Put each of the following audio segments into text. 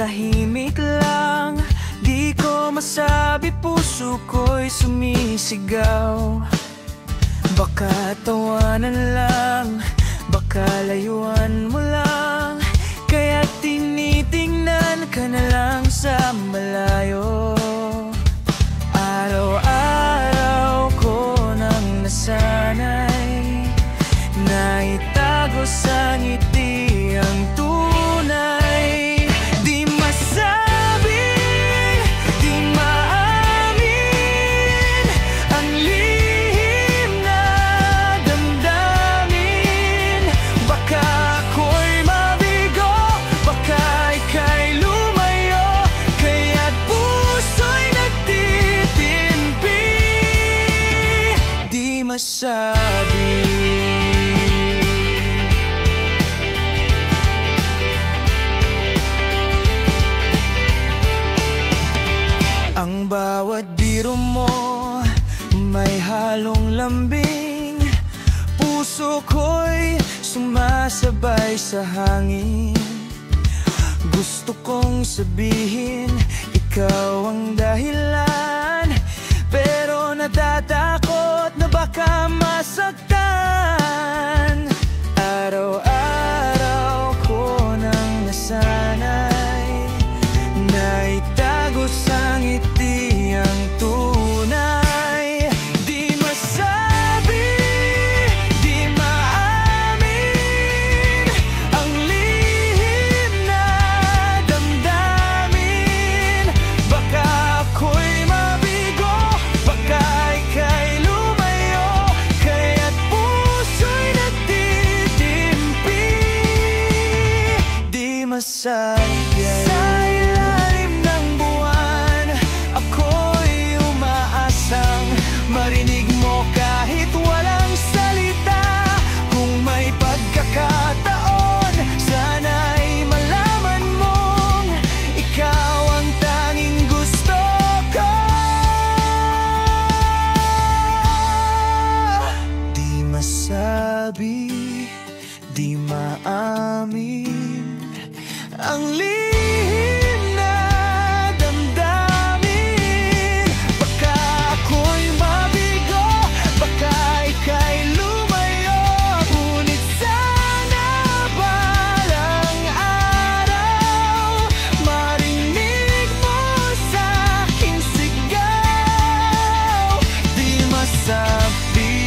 tahimik lang. Di ko masabi, puso ko'y sumisigaw. Baka tawanan lang, baka layuan mo lang, kaya tinitingnan ka na lang sa malayo. Araw-araw ko nang nasanay na itago sa ngiti ang tunay. Di masabi, di maamin ang lihim na damdamin. Baka ako'y mabigo, baka ika'y lumayo, kaya't puso'y nagtitimpi. Di masabi. Ang bawat biro mo may halong lambing. Puso ko'y sumasabay sa hangin. Gusto kong sabihin, ikaw ang dahilan, pero natatakot na baka masaktan. Araw-araw ko nang nasanay na itago sa ngiti ang tunay. Di masabi, di maamin ang lihim na damdamin. Baka ako'y mabigo, baka ika'y lumayo, kaya't puso'y nagtitimpi. Di masabi. Sa ilalim ng buwan, ako'y umaasang marinig mo kahit walang salita. Kung may pagkakataon, sana'y malaman mong ikaw ang tanging gusto ko. Di masabi, di maamin ang lihim na damdamin. Baka ako'y mabigo, baka ika'y lumayo, ngunit sana balang araw marinig mo sa'king sigaw. Di masabi,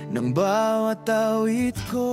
ng bawat awit ko.